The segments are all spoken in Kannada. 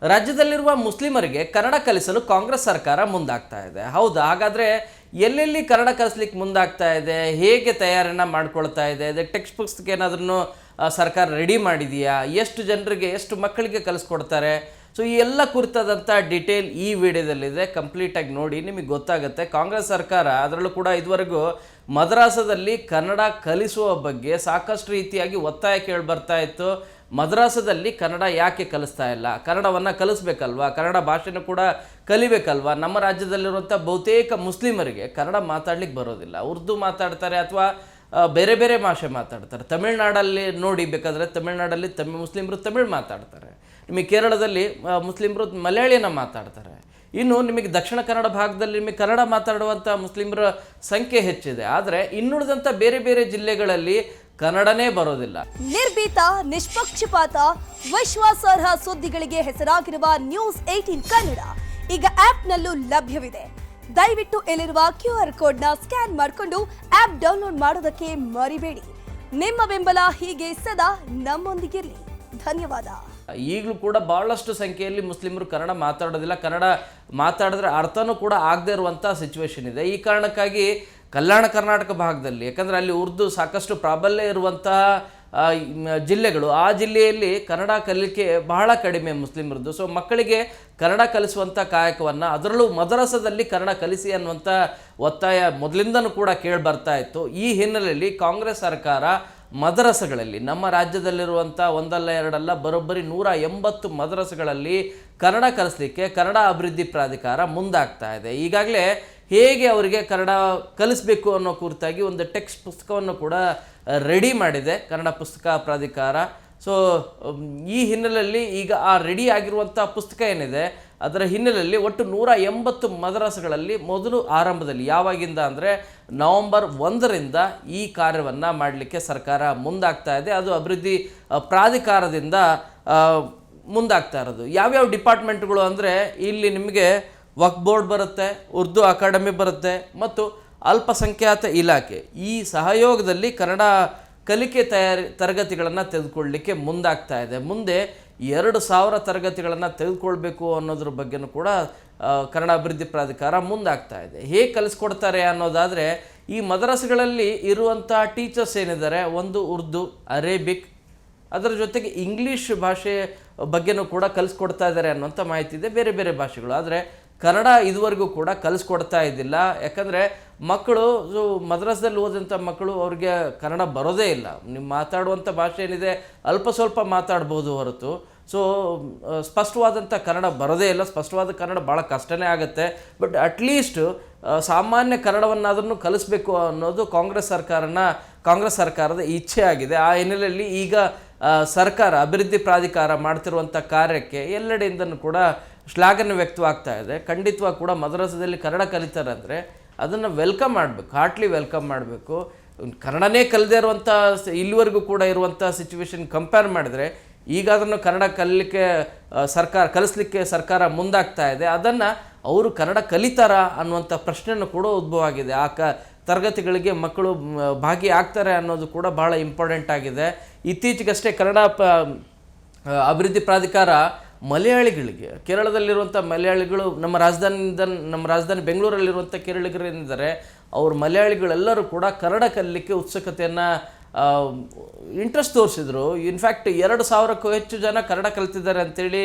ರಾಜ್ಯದಲ್ಲಿರುವ ಮುಸ್ಲಿಮರಿಗೆ ಕನ್ನಡ ಕಲಿಸಲು ಕಾಂಗ್ರೆಸ್ ಸರ್ಕಾರ ಮುಂದಾಗ್ತಾ ಇದೆ. ಹೌದಾ? ಹಾಗಾದರೆ ಎಲ್ಲೆಲ್ಲಿ ಕನ್ನಡ ಕಲಿಸ್ಲಿಕ್ಕೆ ಮುಂದಾಗ್ತಾ ಇದೆ, ಹೇಗೆ ತಯಾರಿನ ಮಾಡ್ಕೊಳ್ತಾ ಇದೆ, ಅದಕ್ಕೆ ಟೆಕ್ಸ್ಟ್ ಬುಕ್ಸ್ಗೆ ಏನಾದ್ರೂ ಸರ್ಕಾರ ರೆಡಿ ಮಾಡಿದೆಯಾ, ಎಷ್ಟು ಜನರಿಗೆ ಎಷ್ಟು ಮಕ್ಕಳಿಗೆ ಕಲಿಸ್ಕೊಡ್ತಾರೆ, ಸೊ ಈ ಎಲ್ಲ ಕುರಿತಾದಂಥ ಡೀಟೇಲ್ ಈ ವಿಡಿಯೋದಲ್ಲಿದೆ. ಕಂಪ್ಲೀಟಾಗಿ ನೋಡಿ, ನಿಮಗೆ ಗೊತ್ತಾಗುತ್ತೆ. ಕಾಂಗ್ರೆಸ್ ಸರ್ಕಾರ ಅದರಲ್ಲೂ ಕೂಡ ಇದುವರೆಗೂ ಮದ್ರಾಸದಲ್ಲಿ ಕನ್ನಡ ಕಲಿಸುವ ಬಗ್ಗೆ ಸಾಕಷ್ಟು ರೀತಿಯಾಗಿ ಒತ್ತಾಯ ಕೇಳಿ ಬರ್ತಾ ಇತ್ತು. ಮದ್ರಾಸದಲ್ಲಿ ಕನ್ನಡ ಯಾಕೆ ಕಲಿಸ್ತಾ ಇಲ್ಲ, ಕನ್ನಡವನ್ನು ಕಲಿಸ್ಬೇಕಲ್ವಾ, ಕನ್ನಡ ಭಾಷೆನೂ ಕೂಡ ಕಲಿಬೇಕಲ್ವಾ. ನಮ್ಮ ರಾಜ್ಯದಲ್ಲಿರುವಂಥ ಬಹುತೇಕ ಮುಸ್ಲಿಮರಿಗೆ ಕನ್ನಡ ಮಾತಾಡ್ಲಿಕ್ಕೆ ಬರೋದಿಲ್ಲ, ಉರ್ದು ಮಾತಾಡ್ತಾರೆ ಅಥವಾ ಬೇರೆ ಬೇರೆ ಭಾಷೆ ಮಾತಾಡ್ತಾರೆ. ತಮಿಳ್ನಾಡಲ್ಲಿ ನೋಡಿ, ಬೇಕಾದರೆ ತಮಿಳ್ನಾಡಲ್ಲಿ ಮುಸ್ಲಿಮರು ತಮಿಳ್ ಮಾತಾಡ್ತಾರೆ, ನಿಮಗೆ ಕೇರಳದಲ್ಲಿ ಮುಸ್ಲಿಮರು ಮಲಯಾಳಿನ ಮಾತಾಡ್ತಾರೆ. ಇನ್ನು ನಿಮಗೆ ದಕ್ಷಿಣ ಕನ್ನಡ ಭಾಗದಲ್ಲಿ ನಿಮಗೆ ಕನ್ನಡ ಮಾತಾಡುವಂಥ ಮುಸ್ಲಿಮರ ಸಂಖ್ಯೆ ಹೆಚ್ಚಿದೆ. ಆದರೆ ಇನ್ನುಳಿದಂಥ ಬೇರೆ ಬೇರೆ ಜಿಲ್ಲೆಗಳಲ್ಲಿ ಕನ್ನಡನೇ ಬರೋದಿಲ್ಲ. ನಿರ್ಭೀತ, ನಿಷ್ಪಕ್ಷಪಾತ, ವಿಶ್ವಾಸಾರ್ಹ ಸುದ್ದಿಗಳಿಗೆ ಹೆಸರಾಗಿರುವ ನ್ಯೂಸ್ 18 ಕನ್ನಡ ಈಗ ಆಪ್ನಲ್ಲೂ ಲಭ್ಯವಿದೆ. ದಯವಿಟ್ಟು ಇಲ್ಲಿರುವ QR ಕೋಡ್ನ ಸ್ಕ್ಯಾನ್ ಮಾಡಿಕೊಂಡು ಆಪ್ ಡೌನ್ಲೋಡ್ ಮಾಡೋದಕ್ಕೆ ಮರಿಬೇಡಿ. ನಿಮ್ಮ ಬೆಂಬಲ ಹೀಗೆ ಸದಾ ನಮ್ಮೊಂದಿಗಿರಲಿ. ಧನ್ಯವಾದ. ಈಗಲೂ ಕೂಡ ಬಹಳಷ್ಟು ಸಂಖ್ಯೆಯಲ್ಲಿ ಮುಸ್ಲಿಮರು ಕನ್ನಡ ಮಾತಾಡೋದಿಲ್ಲ, ಕನ್ನಡ ಮಾತಾಡಿದ್ರೆ ಅರ್ಥನೂ ಕೂಡ ಆಗದೇ ಇರುವಂಥ ಸಿಚುವೇಶನ್ ಇದೆ. ಈ ಕಾರಣಕ್ಕಾಗಿ ಕಲ್ಯಾಣ ಕರ್ನಾಟಕ ಭಾಗದಲ್ಲಿ, ಯಾಕಂದರೆ ಅಲ್ಲಿ ಉರ್ದು ಸಾಕಷ್ಟು ಪ್ರಾಬಲ್ಯ ಇರುವಂತಹ ಜಿಲ್ಲೆಗಳು, ಆ ಜಿಲ್ಲೆಯಲ್ಲಿ ಕನ್ನಡ ಕಲಿಕೆ ಬಹಳ ಕಡಿಮೆ ಮುಸ್ಲಿಮರದ್ದು. ಸೊ ಮಕ್ಕಳಿಗೆ ಕನ್ನಡ ಕಲಿಸುವಂಥ ಕಾಯಕವನ್ನು, ಅದರಲ್ಲೂ ಮದ್ರಸದಲ್ಲಿ ಕನ್ನಡ ಕಲಿಸಿ ಅನ್ನುವಂಥ ಒತ್ತಾಯ ಮೊದಲಿಂದನೂ ಕೂಡ ಕೇಳಿ ಬರ್ತಾ ಇತ್ತು. ಈ ಹಿನ್ನೆಲೆಯಲ್ಲಿ ಕಾಂಗ್ರೆಸ್ ಸರ್ಕಾರ ಮದ್ರಸಗಳಲ್ಲಿ, ನಮ್ಮ ರಾಜ್ಯದಲ್ಲಿರುವಂಥ ಒಂದಲ್ಲ ಎರಡಲ್ಲ ಬರೋಬ್ಬರಿ 180 ಮದ್ರಸಗಳಲ್ಲಿ ಕನ್ನಡ ಕಲಿಸಲಿಕ್ಕೆ ಕನ್ನಡ ಅಭಿವೃದ್ಧಿ ಪ್ರಾಧಿಕಾರ ಮುಂದಾಗ್ತಾ ಇದೆ. ಈಗಾಗಲೇ ಹೇಗೆ ಅವರಿಗೆ ಕನ್ನಡ ಕಲಿಸಬೇಕು ಅನ್ನೋ ಕುರಿತಾಗಿ ಒಂದು ಟೆಕ್ಸ್ಟ್ ಪುಸ್ತಕವನ್ನು ಕೂಡ ರೆಡಿ ಮಾಡಿದೆ ಕನ್ನಡ ಪುಸ್ತಕ ಪ್ರಾಧಿಕಾರ. ಸೊ ಈ ಹಿನ್ನೆಲೆಯಲ್ಲಿ ಈಗ ಆ ರೆಡಿ ಆಗಿರುವಂಥ ಪುಸ್ತಕ ಏನಿದೆ ಅದರ ಹಿನ್ನೆಲೆಯಲ್ಲಿ ಒಟ್ಟು 180 ಮದ್ರಸಗಳಲ್ಲಿ ಮೊದಲು ಆರಂಭದಲ್ಲಿ, ಯಾವಾಗಿಂದ ಅಂದರೆ ನವೆಂಬರ್ 1ರಿಂದ ಈ ಕಾರ್ಯವನ್ನು ಮಾಡಲಿಕ್ಕೆ ಸರ್ಕಾರ ಮುಂದಾಗ್ತಾ ಇದೆ. ಅದು ಅಭಿವೃದ್ಧಿ ಪ್ರಾಧಿಕಾರದಿಂದ ಮುಂದಾಗ್ತಾ ಇರೋದು. ಯಾವ್ಯಾವ ಡಿಪಾರ್ಟ್ಮೆಂಟ್ಗಳು ಅಂದರೆ ಇಲ್ಲಿ ನಿಮಗೆ ವಕ್ಫ್ ಬೋರ್ಡ್ ಬರುತ್ತೆ, ಉರ್ದು ಅಕಾಡೆಮಿ ಬರುತ್ತೆ ಮತ್ತು ಅಲ್ಪಸಂಖ್ಯಾತ ಇಲಾಖೆ ಈ ಸಹಯೋಗದಲ್ಲಿ ಕನ್ನಡ ಕಲಿಕೆ ತರಗತಿಗಳನ್ನು ತೆಗೆದುಕೊಳ್ಳಲಿಕ್ಕೆ ಮುಂದಾಗ್ತಾ ಇದೆ. ಮುಂದೆ 2000 ತರಗತಿಗಳನ್ನು ತೆಗೆದುಕೊಳ್ಬೇಕು ಅನ್ನೋದ್ರ ಬಗ್ಗೆನೂ ಕೂಡ ಕನ್ನಡ ಅಭಿವೃದ್ಧಿ ಪ್ರಾಧಿಕಾರ ಮುಂದಾಗ್ತಾ ಇದೆ. ಹೇಗೆ ಕಲಿಸ್ಕೊಡ್ತಾರೆ ಅನ್ನೋದಾದರೆ, ಈ ಮದ್ರಸೆಗಳಲ್ಲಿ ಇರುವಂಥ ಟೀಚರ್ಸ್ ಏನಿದ್ದಾರೆ, ಒಂದು ಉರ್ದು, ಅರೇಬಿಕ್, ಅದರ ಜೊತೆಗೆ ಇಂಗ್ಲೀಷ್ ಭಾಷೆ ಬಗ್ಗೆನೂ ಕೂಡ ಕಲಿಸ್ಕೊಡ್ತಾ ಇದ್ದಾರೆ ಅನ್ನೋಂಥ ಮಾಹಿತಿ ಇದೆ. ಬೇರೆ ಬೇರೆ ಭಾಷೆಗಳು, ಆದರೆ ಕನ್ನಡ ಇದುವರೆಗೂ ಕೂಡ ಕಲಿಸ್ಕೊಡ್ತಾ ಇದ್ದಿಲ್ಲ. ಯಾಕಂದರೆ ಮಕ್ಕಳು ಮದ್ರಸದಲ್ಲಿ ಓದಂಥ ಮಕ್ಕಳು ಅವ್ರಿಗೆ ಕನ್ನಡ ಬರೋದೇ ಇಲ್ಲ. ನೀವು ಮಾತಾಡುವಂಥ ಭಾಷೆ ಏನಿದೆ ಅಲ್ಪ ಸ್ವಲ್ಪ ಮಾತಾಡ್ಬೋದು ಹೊರತು ಸ್ಪಷ್ಟವಾದಂಥ ಕನ್ನಡ ಬರೋದೇ ಇಲ್ಲ. ಸ್ಪಷ್ಟವಾದ ಕನ್ನಡ ಭಾಳ ಕಷ್ಟನೇ ಆಗುತ್ತೆ. ಬಟ್ ಅಟ್ಲೀಸ್ಟ್ ಸಾಮಾನ್ಯ ಕನ್ನಡವನ್ನಾದ್ರೂ ಕಲಿಸ್ಬೇಕು ಅನ್ನೋದು ಕಾಂಗ್ರೆಸ್ ಸರ್ಕಾರದ ಇಚ್ಛೆ ಆಗಿದೆ. ಆ ಹಿನ್ನೆಲೆಯಲ್ಲಿ ಈಗ ಸರ್ಕಾರ ಅಭಿವೃದ್ಧಿ ಪ್ರಾಧಿಕಾರ ಮಾಡ್ತಿರುವಂಥ ಕಾರ್ಯಕ್ಕೆ ಎಲ್ಲೆಡೆಯಿಂದನೂ ಕೂಡ ಶ್ಲಾಘನೆ ವ್ಯಕ್ತವಾಗ್ತಾ ಇದೆ. ಖಂಡಿತವಾಗಿ ಕೂಡ ಮದ್ರಸದಲ್ಲಿ ಕನ್ನಡ ಕಲಿತಾರೆ ಅಂದರೆ ಅದನ್ನು ವೆಲ್ಕಮ್ ಮಾಡಬೇಕು, ಹಾರ್ಟ್ಲಿ ವೆಲ್ಕಮ್ ಮಾಡಬೇಕು. ಕನ್ನಡನೇ ಕಲಿದೇ ಇರುವಂಥ ಇಲ್ಲಿವರೆಗೂ ಕೂಡ ಇರುವಂಥ ಸಿಚುವೇಶನ್ ಕಂಪೇರ್ ಮಾಡಿದರೆ ಈಗ ಅದನ್ನು ಕನ್ನಡ ಕಲಿಸ್ಲಿಕ್ಕೆ ಸರ್ಕಾರ ಮುಂದಾಗ್ತಾ ಇದೆ. ಅದನ್ನು ಅವರು ಕನ್ನಡ ಕಲಿತಾರಾ ಅನ್ನುವಂಥ ಪ್ರಶ್ನೆಯೂ ಕೂಡ ಉದ್ಭವ ಆಗಿದೆ. ತರಗತಿಗಳಿಗೆ ಮಕ್ಕಳು ಭಾಗಿಯಾಗ್ತಾರೆ ಅನ್ನೋದು ಕೂಡ ಭಾಳ ಇಂಪಾರ್ಟೆಂಟ್ ಆಗಿದೆ. ಇತ್ತೀಚೆಗಷ್ಟೇ ಕನ್ನಡ ಅಭಿವೃದ್ಧಿ ಪ್ರಾಧಿಕಾರ ಮಲಯಾಳಿಗಳಿಗೆ, ಕೇರಳದಲ್ಲಿರುವಂಥ ಮಲಯಾಳಿಗಳು, ನಮ್ಮ ರಾಜಧಾನಿ ಬೆಂಗಳೂರಲ್ಲಿರುವಂಥ ಕೇರಳಿಗರು ಏನಿದ್ದಾರೆ ಅವರು ಮಲಯಾಳಿಗಳೆಲ್ಲರೂ ಕೂಡ ಕನ್ನಡ ಕಲಿಲಿಕ್ಕೆ ಉತ್ಸುಕತೆಯನ್ನು ಇಂಟ್ರೆಸ್ಟ್ ತೋರಿಸಿದ್ರು. ಇನ್ಫ್ಯಾಕ್ಟ್ 2000ಕ್ಕೂ ಹೆಚ್ಚು ಜನ ಕನ್ನಡ ಕಲಿತಿದ್ದಾರೆ ಅಂತೇಳಿ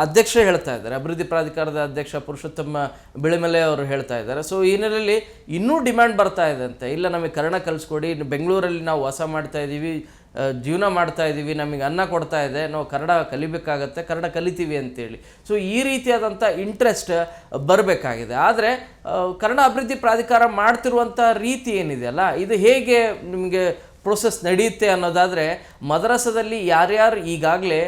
ಅಧ್ಯಕ್ಷ ಹೇಳ್ತಾ ಇದ್ದಾರೆ, ಅಭಿವೃದ್ಧಿ ಪ್ರಾಧಿಕಾರದ ಅಧ್ಯಕ್ಷ ಪುರುಷೋತ್ತಮ ಬಿಳಿಮಲೆ ಅವರು ಹೇಳ್ತಾ ಇದ್ದಾರೆ. ಸೊ ಈ ಹಿನ್ನೆಲೆಯಲ್ಲಿ ಇನ್ನೂ ಡಿಮ್ಯಾಂಡ್ ಬರ್ತಾ ಇದೆ ಅಂತೆ, ಇಲ್ಲ ನಮಗೆ ಕನ್ನಡ ಕಲಿಸ್ಕೊಡಿ, ಬೆಂಗಳೂರಲ್ಲಿ ನಾವು ವಾಸ ಮಾಡ್ತಾ ಇದ್ದೀವಿ, ಜೀವನ ಮಾಡ್ತಾ ಇದ್ದೀವಿ, ನಮಗೆ ಅನ್ನ ಕೊಡ್ತಾ ಇದೆ, ನಾವು ಕನ್ನಡ ಕಲಿಬೇಕಾಗತ್ತೆ, ಕನ್ನಡ ಕಲಿತೀವಿ ಅಂತೇಳಿ. ಸೊ ಈ ರೀತಿಯಾದಂಥ ಇಂಟ್ರೆಸ್ಟ್ ಬರಬೇಕಾಗಿದೆ. ಆದರೆ ಕನ್ನಡ ಅಭಿವೃದ್ಧಿ ಪ್ರಾಧಿಕಾರ ಮಾಡ್ತಿರುವಂಥ ರೀತಿ ಏನಿದೆಯಲ್ಲ, ಇದು ಹೇಗೆ ನಿಮಗೆ ಪ್ರೋಸೆಸ್ ನಡೆಯುತ್ತೆ ಅನ್ನೋದಾದರೆ, ಮದ್ರಸದಲ್ಲಿ ಯಾರ್ಯಾರು ಈಗಾಗಲೇ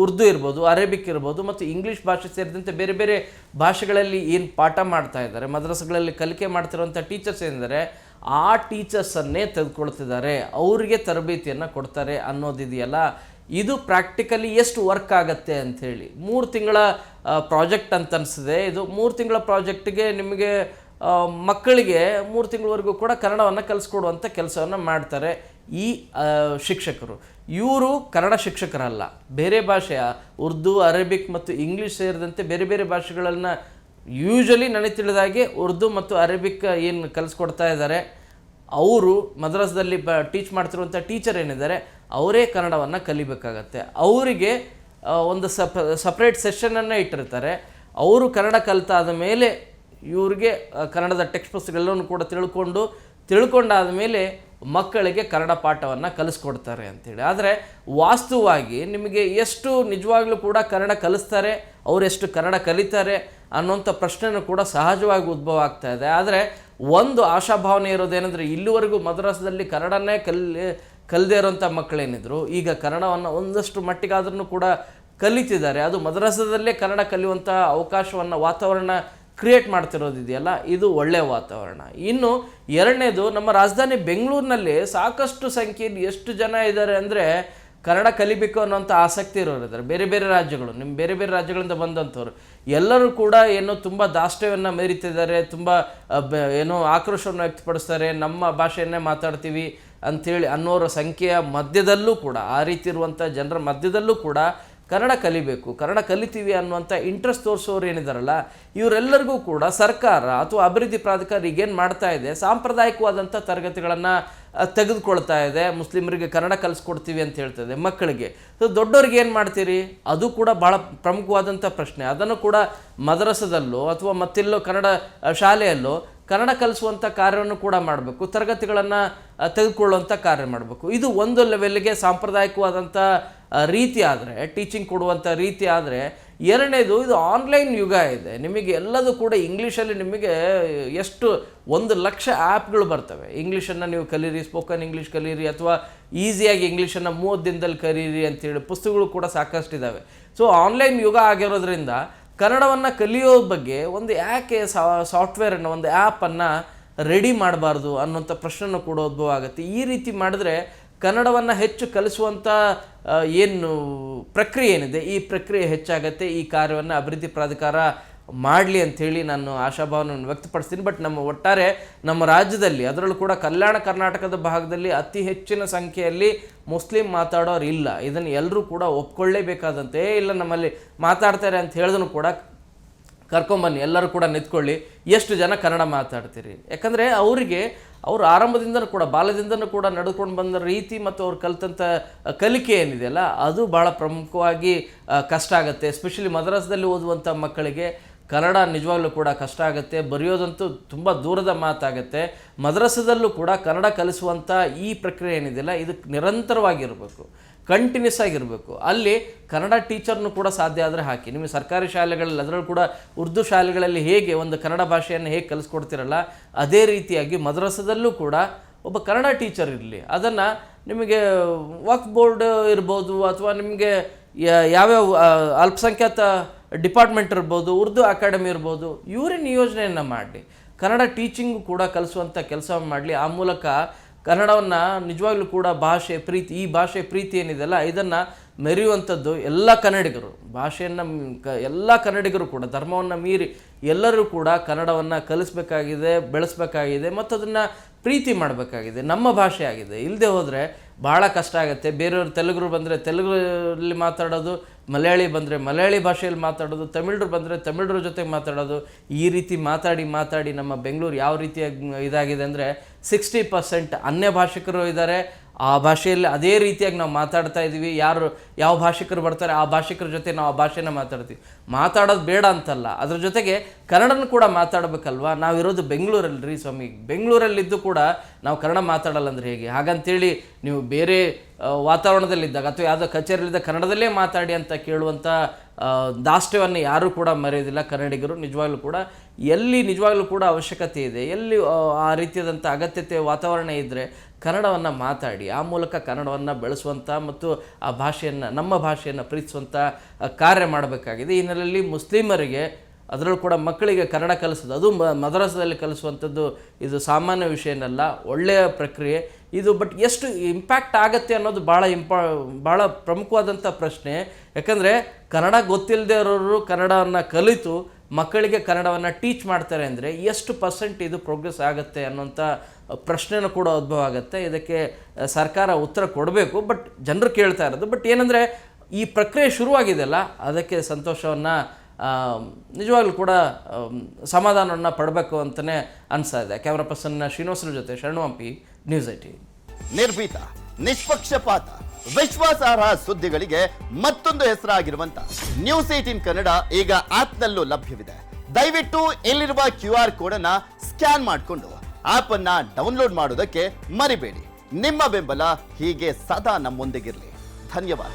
ಉರ್ದು ಇರ್ಬೋದು, ಅರೇಬಿಕ್ ಇರ್ಬೋದು ಮತ್ತು ಇಂಗ್ಲೀಷ್ ಭಾಷೆ ಸೇರಿದಂತೆ ಬೇರೆ ಬೇರೆ ಭಾಷೆಗಳಲ್ಲಿ ಏನು ಪಾಠ ಮಾಡ್ತಾ ಇದ್ದಾರೆ, ಮದ್ರಸಗಳಲ್ಲಿ ಕಲಿಕೆ ಮಾಡ್ತಿರುವಂಥ ಟೀಚರ್ಸ್ ಏನಿದ್ದಾರೆ ಆ ಟೀಚರ್ಸನ್ನೇ ತೆಗೆದುಕೊಳ್ತಿದ್ದಾರೆ, ಅವರಿಗೆ ತರಬೇತಿಯನ್ನು ಕೊಡ್ತಾರೆ ಅನ್ನೋದಿದೆಯಲ್ಲ, ಇದು ಪ್ರಾಕ್ಟಿಕಲಿ ಎಷ್ಟು ವರ್ಕ್ ಆಗುತ್ತೆ ಅಂಥೇಳಿ 3 ತಿಂಗಳ ಪ್ರಾಜೆಕ್ಟ್ ಅಂತ ಅನಿಸಿದೆ. ಇದು 3 ತಿಂಗಳ ಪ್ರಾಜೆಕ್ಟಿಗೆ ನಿಮಗೆ ಮಕ್ಕಳಿಗೆ 3 ತಿಂಗಳವರೆಗೂ ಕೂಡ ಕನ್ನಡವನ್ನು ಕಲಿಸ್ಕೊಡುವಂಥ ಕೆಲಸವನ್ನು ಮಾಡ್ತಾರೆ ಈ ಶಿಕ್ಷಕರು. ಇವರು ಕನ್ನಡ ಶಿಕ್ಷಕರಲ್ಲ, ಬೇರೆ ಭಾಷೆಯ ಉರ್ದು, ಅರೇಬಿಕ್ ಮತ್ತು ಇಂಗ್ಲೀಷ್ ಸೇರಿದಂತೆ ಬೇರೆ ಬೇರೆ ಭಾಷೆಗಳನ್ನು ಯೂಶಲಿ ನನಗೆ ತಿಳಿದಾಗೆ ಉರ್ದು ಮತ್ತು ಅರೇಬಿಕ್ ಏನು ಕಲಿಸ್ಕೊಡ್ತಾ ಇದ್ದಾರೆ, ಅವರು ಮದ್ರಸದಲ್ಲಿ ಟೀಚ್ ಮಾಡ್ತಿರುವಂಥ ಟೀಚರ್ ಏನಿದ್ದಾರೆ ಅವರೇ ಕನ್ನಡವನ್ನು ಕಲಿಬೇಕಾಗತ್ತೆ. ಅವರಿಗೆ ಒಂದು ಸಪ್ರೇಟ್ ಸೆಷನನ್ನು ಇಟ್ಟಿರ್ತಾರೆ. ಅವರು ಕನ್ನಡ ಕಲಿತಾದ ಮೇಲೆ ಇವ್ರಿಗೆ ಕನ್ನಡದ ಟೆಕ್ಸ್ಟ್ ಪುಸ್ತಕಗಳನ್ನು ಕೂಡ ತಿಳ್ಕೊಂಡಾದ ಮೇಲೆ ಮಕ್ಕಳಿಗೆ ಕನ್ನಡ ಪಾಠವನ್ನು ಕಲಿಸ್ಕೊಡ್ತಾರೆ ಅಂಥೇಳಿ. ಆದರೆ ವಾಸ್ತವವಾಗಿ ನಿಮಗೆ ಎಷ್ಟು ನಿಜವಾಗ್ಲೂ ಕೂಡ ಕನ್ನಡ ಕಲಿಸ್ತಾರೆ, ಅವರೆಷ್ಟು ಕನ್ನಡ ಕಲಿತಾರೆ ಅನ್ನೋಂಥ ಪ್ರಶ್ನೆನೂ ಕೂಡ ಸಹಜವಾಗಿ ಉದ್ಭವ ಆಗ್ತಾ ಇದೆ. ಆದರೆ ಒಂದು ಆಶಾಭಾವನೆ ಇರೋದೇನೆಂದರೆ, ಇಲ್ಲಿವರೆಗೂ ಮದ್ರಸದಲ್ಲಿ ಕನ್ನಡನೇ ಕಲಿದೇ ಇರೋಂಥ ಮಕ್ಕಳೇನಿದ್ರು ಈಗ ಕನ್ನಡವನ್ನು ಒಂದಷ್ಟು ಮಟ್ಟಿಗಾದ್ರೂ ಕೂಡ ಕಲಿತಿದ್ದಾರೆ. ಅದು ಮದ್ರಸದಲ್ಲೇ ಕನ್ನಡ ಕಲಿಯುವಂಥ ಅವಕಾಶವನ್ನು, ವಾತಾವರಣ ಕ್ರಿಯೇಟ್ ಮಾಡ್ತಿರೋದಿದೆಯಲ್ಲ, ಇದು ಒಳ್ಳೆಯ ವಾತಾವರಣ. ಇನ್ನು ಎರಡನೇದು, ನಮ್ಮ ರಾಜಧಾನಿ ಬೆಂಗಳೂರಿನಲ್ಲಿ ಸಾಕಷ್ಟು ಸಂಖ್ಯೆಯಲ್ಲಿ ಎಷ್ಟು ಜನ ಇದ್ದಾರೆ ಅಂದರೆ ಕನ್ನಡ ಕಲಿಬೇಕು ಅನ್ನೋಂಥ ಆಸಕ್ತಿ ಇರೋರಿದ್ದಾರೆ. ಬೇರೆ ಬೇರೆ ರಾಜ್ಯಗಳು, ಬೇರೆ ಬೇರೆ ರಾಜ್ಯಗಳಿಂದ ಬಂದಂಥವ್ರು ಎಲ್ಲರೂ ಕೂಡ ಏನೋ ತುಂಬ ದಾಷ್ಟ್ಯವನ್ನು ಮೆರೀತಿದ್ದಾರೆ, ತುಂಬ ಏನೋ ಆಕ್ರೋಶವನ್ನು ವ್ಯಕ್ತಪಡಿಸ್ತಾರೆ, ನಮ್ಮ ಭಾಷೆಯನ್ನೇ ಮಾತಾಡ್ತೀವಿ ಅಂಥೇಳಿ ಅನ್ನೋರ ಸಂಖ್ಯೆಯ ಮಧ್ಯದಲ್ಲೂ ಕೂಡ, ಆ ರೀತಿ ಇರುವಂಥ ಜನರ ಮಧ್ಯದಲ್ಲೂ ಕೂಡ ಕನ್ನಡ ಕಲಿಬೇಕು, ಕನ್ನಡ ಕಲಿತೀವಿ ಅನ್ನುವಂಥ ಇಂಟ್ರೆಸ್ಟ್ ತೋರಿಸೋರು ಏನಿದಾರಲ್ಲ, ಇವರೆಲ್ಲರಿಗೂ ಕೂಡ ಸರ್ಕಾರ ಅಥವಾ ಅಭಿವೃದ್ಧಿ ಪ್ರಾಧಿಕಾರ ಈಗೇನು ಮಾಡ್ತಾ ಇದೆ, ಸಾಂಪ್ರದಾಯಿಕವಾದಂಥ ತರಗತಿಗಳನ್ನು ತೆಗೆದುಕೊಳ್ತಾ ಇದೆ. ಮುಸ್ಲಿಮರಿಗೆ ಕನ್ನಡ ಕಲಿಸ್ಕೊಡ್ತೀವಿ ಅಂತ ಹೇಳ್ತದೆ ಮಕ್ಕಳಿಗೆ. ಸೊ ದೊಡ್ಡವ್ರಿಗೆ ಏನು ಮಾಡ್ತೀರಿ, ಅದು ಕೂಡ ಭಾಳ ಪ್ರಮುಖವಾದಂಥ ಪ್ರಶ್ನೆ. ಅದನ್ನು ಕೂಡ ಮದ್ರಸದಲ್ಲೋ ಅಥವಾ ಮತ್ತೆಲ್ಲೋ ಕನ್ನಡ ಶಾಲೆಯಲ್ಲೋ ಕನ್ನಡ ಕಲಿಸುವಂಥ ಕಾರ್ಯವನ್ನು ಕೂಡ ಮಾಡಬೇಕು, ತರಗತಿಗಳನ್ನು ತೆಗೆದುಕೊಳ್ಳುವಂಥ ಕಾರ್ಯ ಮಾಡಬೇಕು. ಇದು ಒಂದು ಲೆವೆಲ್ಗೆ ಸಾಂಪ್ರದಾಯಿಕವಾದಂಥ ರೀತಿ ಆದರೆ, ಟೀಚಿಂಗ್ ಕೊಡುವಂಥ ರೀತಿ ಆದರೆ. ಎರಡನೇದು, ಇದು ಆನ್ಲೈನ್ ಯುಗ ಇದೆ. ನಿಮಗೆ ಎಲ್ಲದೂ ಕೂಡ ಇಂಗ್ಲೀಷಲ್ಲಿ ನಿಮಗೆ ಎಷ್ಟು 1,00,000 ಆ್ಯಪ್ಗಳು ಬರ್ತವೆ. ಇಂಗ್ಲೀಷನ್ನು ನೀವು ಕಲೀರಿ, ಸ್ಪೋಕನ್ ಇಂಗ್ಲೀಷ್ ಕಲೀರಿ, ಅಥವಾ ಈಸಿಯಾಗಿ ಇಂಗ್ಲೀಷನ್ನು 30 ದಿನದಲ್ಲಿ ಕಲೀರಿ ಅಂತೇಳಿ ಪುಸ್ತಕಗಳು ಕೂಡ ಸಾಕಷ್ಟಿದ್ದಾವೆ. ಸೊ ಆನ್ಲೈನ್ ಯುಗ ಆಗಿರೋದ್ರಿಂದ ಕನ್ನಡವನ್ನು ಕಲಿಯೋ ಬಗ್ಗೆ ಒಂದು ಯಾಕೆ ಸಾಫ್ಟ್ವೇರನ್ನು, ಒಂದು ಆ್ಯಪನ್ನು ರೆಡಿ ಮಾಡಬಾರ್ದು ಅನ್ನೋಂಥ ಪ್ರಶ್ನೆನೂ ಕೂಡ ಉದ್ಭವ ಆಗುತ್ತೆ. ಈ ರೀತಿ ಮಾಡಿದ್ರೆ ಕನ್ನಡವನ್ನು ಹೆಚ್ಚು ಕಲಿಸುವಂಥ ಏನು ಪ್ರಕ್ರಿಯೆ ಏನಿದೆ, ಈ ಪ್ರಕ್ರಿಯೆ ಹೆಚ್ಚಾಗತ್ತೆ. ಈ ಕಾರ್ಯವನ್ನು ಅಭಿವೃದ್ಧಿ ಪ್ರಾಧಿಕಾರ ಮಾಡಲಿ ಅಂಥೇಳಿ ನಾನು ಆಶಾಭಾವನೆಯನ್ನು ವ್ಯಕ್ತಪಡಿಸ್ತೀನಿ. ಬಟ್ ಒಟ್ಟಾರೆ ನಮ್ಮ ರಾಜ್ಯದಲ್ಲಿ, ಅದರಲ್ಲೂ ಕೂಡ ಕಲ್ಯಾಣ ಕರ್ನಾಟಕದ ಭಾಗದಲ್ಲಿ ಅತಿ ಹೆಚ್ಚಿನ ಸಂಖ್ಯೆಯಲ್ಲಿ ಮುಸ್ಲಿಂ ಮಾತಾಡೋರು ಇಲ್ಲ. ಇದನ್ನು ಎಲ್ಲರೂ ಕೂಡ ಒಪ್ಕೊಳ್ಳೇಬೇಕಾದಂತೆ. ಇಲ್ಲ ನಮ್ಮಲ್ಲಿ ಮಾತಾಡ್ತಾರೆ ಅಂತ ಹೇಳಿದ್ರು ಕೂಡ ಕರ್ಕೊಂಬನ್ನಿ, ಎಲ್ಲರೂ ಕೂಡ ನಿಂತ್ಕೊಳ್ಳಿ, ಎಷ್ಟು ಜನ ಕನ್ನಡ ಮಾತಾಡ್ತೀರಿ. ಯಾಕಂದರೆ ಅವರು ಆರಂಭದಿಂದನೂ ಕೂಡ, ಬಾಲ್ಯದಿಂದನೂ ಕೂಡ ನಡೆದುಕೊಂಡು ಬಂದ ರೀತಿ ಮತ್ತು ಅವ್ರು ಕಲಿತಂಥ ಕಲಿಕೆ ಏನಿದೆಯಲ್ಲ, ಅದು ಭಾಳ ಪ್ರಮುಖವಾಗಿ ಕಷ್ಟ ಆಗುತ್ತೆ. ಎಸ್ಪೆಷಲಿ ಮದ್ರಸದಲ್ಲಿ ಓದುವಂಥ ಮಕ್ಕಳಿಗೆ ಕನ್ನಡ ನಿಜವಾಗ್ಲೂ ಕೂಡ ಕಷ್ಟ ಆಗುತ್ತೆ. ಬರೆಯೋದಂತೂ ತುಂಬ ದೂರದ ಮಾತಾಗುತ್ತೆ. ಮದ್ರಸದಲ್ಲೂ ಕೂಡ ಕನ್ನಡ ಕಲಿಸುವಂಥ ಈ ಪ್ರಕ್ರಿಯೆ ಏನಿದೆಯಲ್ಲ, ಇದು ನಿರಂತರವಾಗಿರಬೇಕು, ಕಂಟಿನ್ಯೂಸ್ ಆಗಿರಬೇಕು. ಅಲ್ಲಿ ಕನ್ನಡ ಟೀಚರ್ನು ಕೂಡ ಸಾಧ್ಯ ಆದರೆ ಹಾಕಿ. ನಿಮಗೆ ಸರ್ಕಾರಿ ಶಾಲೆಗಳಲ್ಲಿ, ಅದರಲ್ಲೂ ಕೂಡ ಉರ್ದು ಶಾಲೆಗಳಲ್ಲಿ ಹೇಗೆ ಒಂದು ಕನ್ನಡ ಭಾಷೆಯನ್ನು ಹೇಗೆ ಕಲಿಸ್ಕೊಡ್ತಿರಲ್ಲ, ಅದೇ ರೀತಿಯಾಗಿ ಮದ್ರಸದಲ್ಲೂ ಕೂಡ ಒಬ್ಬ ಕನ್ನಡ ಟೀಚರ್ ಇರಲಿ. ಅದನ್ನು ನಿಮಗೆ ವಕ್ಫ್ ಬೋರ್ಡ್ ಇರ್ಬೋದು, ಅಥವಾ ನಿಮಗೆ ಯಾವ್ಯಾವ ಅಲ್ಪಸಂಖ್ಯಾತ ಡಿಪಾರ್ಟ್ಮೆಂಟ್ ಇರ್ಬೋದು, ಉರ್ದು ಅಕಾಡೆಮಿ ಇರ್ಬೋದು, ಇವರೇ ನಿಯೋಜನೆಯನ್ನು ಮಾಡಿ ಕನ್ನಡ ಟೀಚಿಂಗು ಕೂಡ ಕಲಿಸುವಂಥ ಕೆಲಸ ಮಾಡಲಿ. ಆ ಮೂಲಕ ಕನ್ನಡವನ್ನು ನಿಜವಾಗ್ಲೂ ಕೂಡ ಭಾಷೆ ಪ್ರೀತಿ, ಈ ಭಾಷೆ ಪ್ರೀತಿ ಏನಿದೆಯಲ್ಲ, ಇದನ್ನು ಮೆರೆಯುವಂಥದ್ದು ಎಲ್ಲ ಕನ್ನಡಿಗರು, ಭಾಷೆಯನ್ನು ಎಲ್ಲ ಕನ್ನಡಿಗರು ಕೂಡ ಧರ್ಮವನ್ನು ಮೀರಿ ಎಲ್ಲರೂ ಕೂಡ ಕನ್ನಡವನ್ನು ಕಲಿಸ್ಬೇಕಾಗಿದೆ, ಬೆಳೆಸಬೇಕಾಗಿದೆ, ಮತ್ತು ಅದನ್ನು ಪ್ರೀತಿ ಮಾಡಬೇಕಾಗಿದೆ. ನಮ್ಮ ಭಾಷೆ ಆಗಿದೆ. ಇಲ್ಲದೆ ಹೋದರೆ ಭಾಳ ಕಷ್ಟ ಆಗುತ್ತೆ. ಬೇರೆಯವರು ತೆಲುಗರು ಬಂದರೆ ತೆಲುಗಲ್ಲಿ ಮಾತಾಡೋದು, ಮಲಯಾಳಿ ಬಂದರೆ ಮಲಯಾಳಿ ಭಾಷೆಯಲ್ಲಿ ಮಾತಾಡೋದು, ತಮಿಳರು ಬಂದರೆ ತಮಿಳರ ಜೊತೆಗೆ ಮಾತಾಡೋದು. ಈ ರೀತಿ ಮಾತಾಡಿ ನಮ್ಮ ಬೆಂಗಳೂರು ಯಾವ ರೀತಿಯಾಗಿ ಇದಾಗಿದೆ ಅಂದರೆ 60% ಅನ್ಯ ಭಾಷಿಕರು ಇದ್ದಾರೆ. ಆ ಭಾಷೆಯಲ್ಲಿ ಅದೇ ರೀತಿಯಾಗಿ ನಾವು ಮಾತಾಡ್ತಾ ಇದ್ದೀವಿ. ಯಾವ ಭಾಷಿಕರು ಬರ್ತಾರೆ ಆ ಭಾಷಿಕರ ಜೊತೆ ನಾವು ಆ ಭಾಷೆನ ಮಾತಾಡ್ತೀವಿ. ಮಾತಾಡೋದು ಬೇಡ ಅಂತಲ್ಲ, ಅದ್ರ ಜೊತೆಗೆ ಕನ್ನಡನ ಕೂಡ ಮಾತಾಡಬೇಕಲ್ವ. ನಾವಿರೋದು ಬೆಂಗಳೂರಲ್ಲಿ ರೀ ಸ್ವಾಮಿ, ಬೆಂಗಳೂರಲ್ಲಿದ್ದು ಕೂಡ ನಾವು ಕನ್ನಡ ಮಾತಾಡಲ್ಲ ಅಂದರೆ ಹೇಗೆ? ಹಾಗಂತೇಳಿ ನೀವು ಬೇರೆ ವಾತಾವರಣದಲ್ಲಿದ್ದಾಗ ಅಥವಾ ಯಾವುದೋ ಕಚೇರಿಯಲ್ಲಿದ್ದಾಗ ಕನ್ನಡದಲ್ಲೇ ಮಾತಾಡಿ ಅಂತ ಕೇಳುವಂಥ ದಾಷ್ಟ್ಯವನ್ನು ಯಾರೂ ಕೂಡ ಮರೆಯೋದಿಲ್ಲ ಕನ್ನಡಿಗರು. ನಿಜವಾಗ್ಲೂ ಕೂಡ ಎಲ್ಲಿ ನಿಜವಾಗ್ಲೂ ಕೂಡ ಅವಶ್ಯಕತೆ ಇದೆ, ಎಲ್ಲಿ ಆ ರೀತಿಯಾದಂಥ ಅಗತ್ಯತೆ ವಾತಾವರಣ ಇದ್ದರೆ ಕನ್ನಡವನ್ನು ಮಾತಾಡಿ, ಆ ಮೂಲಕ ಕನ್ನಡವನ್ನು ಬೆಳೆಸುವಂಥ ಮತ್ತು ಆ ಭಾಷೆಯನ್ನು, ನಮ್ಮ ಭಾಷೆಯನ್ನು ಪ್ರೀತಿಸುವಂಥ ಕಾರ್ಯ ಮಾಡಬೇಕಾಗಿದೆ. ಈ ನೆಲೆಯಲ್ಲಿ ಮುಸ್ಲಿಮರಿಗೆ, ಅದರಲ್ಲೂ ಕೂಡ ಮಕ್ಕಳಿಗೆ ಕನ್ನಡ ಕಲಿಸೋದು, ಅದು ಮದ್ರಸದಲ್ಲಿ ಕಲಿಸುವಂಥದ್ದು ಇದು ಸಾಮಾನ್ಯ ವಿಷಯನಲ್ಲ, ಒಳ್ಳೆಯ ಪ್ರಕ್ರಿಯೆ ಇದು. ಬಟ್ ಎಷ್ಟು ಇಂಪ್ಯಾಕ್ಟ್ ಆಗುತ್ತೆ ಅನ್ನೋದು ಭಾಳ ಪ್ರಮುಖವಾದಂಥ ಪ್ರಶ್ನೆ. ಯಾಕಂದರೆ ಕನ್ನಡ ಗೊತ್ತಿಲ್ಲದೆ ಇರೋರು ಕನ್ನಡವನ್ನು ಕಲಿತು ಮಕ್ಕಳಿಗೆ ಕನ್ನಡವನ್ನು ಟೀಚ್ ಮಾಡ್ತಾರೆ ಅಂದರೆ ಎಷ್ಟು % ಇದು ಪ್ರೋಗ್ರೆಸ್ ಆಗುತ್ತೆ ಅನ್ನೋಂಥ ಪ್ರಶ್ನೆನೂ ಕೂಡ ಉದ್ಭವ ಆಗುತ್ತೆ. ಇದಕ್ಕೆ ಸರ್ಕಾರ ಉತ್ತರ ಕೊಡಬೇಕು. ಬಟ್ ಜನರು ಕೇಳ್ತಾ ಇರೋದು, ಬಟ್ ಏನಂದರೆ ಈ ಪ್ರಕ್ರಿಯೆ ಶುರುವಾಗಿದೆಯಲ್ಲ ಅದಕ್ಕೆ ಸಂತೋಷವನ್ನು ನಿಜವಾಗ್ಲೂ ಕೂಡ ಸಮಾಧಾನವನ್ನು ಪಡಬೇಕು ಅಂತಲೇ ಅನಿಸ್ತಾ ಇದೆ. ಕ್ಯಾಮ್ರಾ ಪರ್ಸನ್ ಶ್ರೀನಿವಾಸನ ಜೊತೆ ಶರಣು ಹಂಪಿ, ನ್ಯೂಸ್ 18. ನಿರ್ಭೀತ, ನಿಷ್ಪಕ್ಷಪಾತ, ವಿಶ್ವಾಸಾರ್ಹ ಸುದ್ದಿಗಳಿಗೆ ಮತ್ತೊಂದು ಹೆಸರಾಗಿರುವಂತ ನ್ಯೂಸ್ 18 ಕನ್ನಡ ಈಗ ಆಪ್ನಲ್ಲೂ ಲಭ್ಯವಿದೆ. ದಯವಿಟ್ಟು ಇಲ್ಲಿರುವ QR ಕೋಡ್ ಅನ್ನ ಸ್ಕ್ಯಾನ್ ಮಾಡಿಕೊಂಡು ಆಪ್ ಅನ್ನ ಡೌನ್ಲೋಡ್ ಮಾಡೋದಕ್ಕೆ ಮರಿಬೇಡಿ. ನಿಮ್ಮ ಬೆಂಬಲ ಹೀಗೆ ಸದಾ ನಮ್ಮೊಂದಿಗಿರಲಿ. ಧನ್ಯವಾದ.